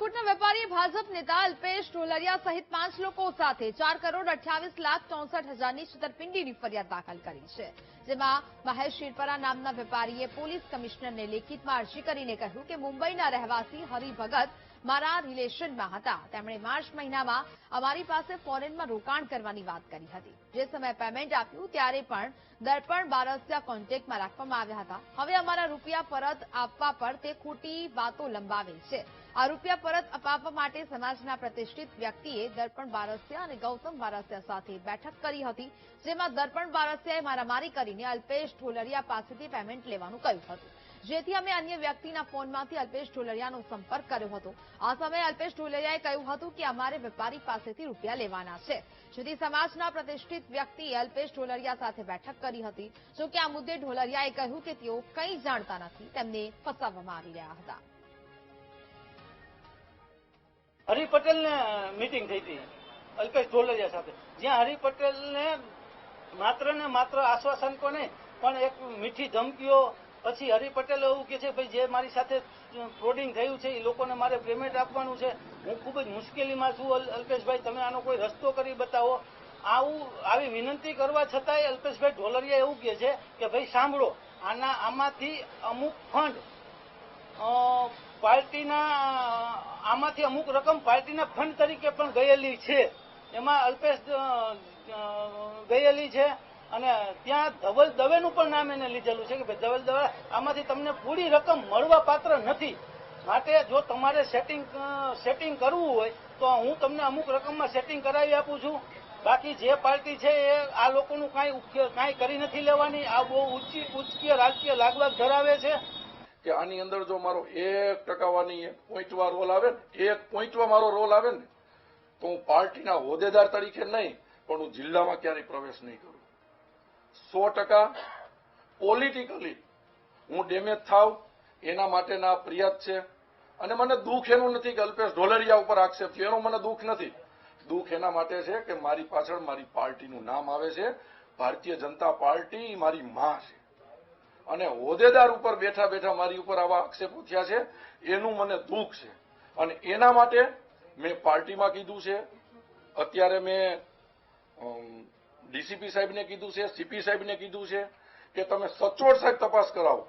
રાજકોટના વેપારીએ ભાજપ નેતા અલ્પેશ ઢોલરિયા સહિત 5 લોકો સાથે 4,28,64,000ની છેતરપિંડીની ફરિયાદ દાખલ કરી છે, જેમાં મહેશ શિરપરા નામના વેપારીએ પોલીસ કમિશનરને લેખિતમાં અરજી કરીને કહ્યું કે મુંબઈના રહેવાસી હરિભગત મારા રિલેશનમાં હતા. તેમણે માર્ચ મહિનામાં અમારી પાસે ફોરેનમાં રોકાણ કરવાની વાત કરી હતી. જે સમયે પેમેન્ટ આપ્યું ત્યારે પણ દર્પણ બારસિયા કોન્ટેક્ટમાં રાખવામાં આવ્યા હતા. હવે અમારા રૂપિયા પરત આપવા પર તે ખોટી વાતો લંબાવે છે. આ રૂપિયા પરત અપાવવા માટે સમાજના પ્રતિષ્ઠિત વ્યક્તિએ દર્પણ બારસિયા અને ગૌતમ બારસિયા સાથે બેઠક કરી હતી, જેમાં દર્પણ બારસિયાએ મારામારી કરીને અલ્પેશ ઢોલરિયા પાસેથી પેમેન્ટ લેવાનું કહ્યું હતું, જેથી અમે અન્ય વ્યક્તિના ફોનમાંથી અલ્પેશ ઢોલરિયાનો સંપર્ક કર્યો હતો. આ સમયે અલ્પેશ ઢોલરિયાએ કહ્યું હતું કે અમારે વેપારી પાસેથી રૂપિયા લેવાના છે, જેથી સમાજના પ્રતિષ્ઠિત વ્યક્તિએ અલ્પેશ ઢોલરિયા સાથે બેઠક કરી હતી. જોકે આ મુદ્દે ઢોલરિયાએ કહ્યું કે તેઓ કંઈ જાણતા નથી, તેમને ફસાવવામાં આવી રહ્યા હતા. હરિ પટેલને મીટિંગ થઈ હતી અલ્પેશ ઢોલરિયા સાથે, જ્યાં હરિ પટેલને માત્ર ને માત્ર આશ્વાસન તો નહીં પણ એક મીઠી ધમકીઓ. પછી હરિ પટેલ એવું કે છે ભાઈ જે મારી સાથે ફ્રોડિંગ થયું છે એ લોકોને મારે પેમેન્ટ આપવાનું છે, હું ખૂબ જ મુશ્કેલીમાં છું, અલ્પેશભાઈ તમે આનો કોઈ રસ્તો કરી બતાવો. આવી વિનંતી કરવા છતાંય અલ્પેશભાઈ ઢોલરિયા એવું કહે છે કે ભાઈ સાંભળો, આમાંથી અમુક ફંડ આમાંથી અમુક રકમ પાર્ટીના ફંડ તરીકે પણ ગયેલી છે, એમાં અલ્પેશ ગયેલી છે અને ત્યાં ધવલ દવેનું પણ નામ એને લીધેલું છે કે ભાઈ ધવલ દવે આમાંથી તમને પૂરી રકમ મળવા પાત્ર નથી, માટે જો તમારે સેટિંગ કરવું હોય તો હું તમને અમુક રકમમાં સેટિંગ કરાવી આપું છું, બાકી જે પાર્ટી છે એ આ લોકોનું કાંઈ કરી નથી લેવાની. આ બહુ ઉચ્ચકીય રાજકીય લાગવાગ ધરાવે છે કે આની અંદર જો મારો 1% પોઈન્ટમાં રોલ આવે ને, 1 પોઈન્ટમાં મારો રોલ આવે ને તો હું પાર્ટીના હોદ્દેદાર તરીકે નહીં પણ હું જિલ્લામાં ક્યારેય પ્રવેશ નહીં કરું. 100% પોલિટિકલી હું ડેમેજ થાવ એના માટેના ફરિયાદ છે. અને મને દુઃખ એનું નથી કે અલ્પેશ ઢોલરિયા ઉપર આક્ષેપ છે, એનું મને દુઃખ નથી. દુઃખ એના માટે છે કે મારી પાછળ મારી પાર્ટીનું નામ આવે છે, ભારતીય જનતા પાર્ટી મારી માં છે, અને હોદ્દેદાર ઉપર બેઠા બેઠા મારી ઉપર આવા આક્ષેપો થયા છે એનું મને દુઃખ છે. અને એના માટે મેં પાર્ટીમાં કીધું છે, અત્યારે મેં ડીસીપી સાહેબને કીધું છે, સીપી સાહેબને કીધું છે કે તમે સચોટ સાહેબ તપાસ કરાવો.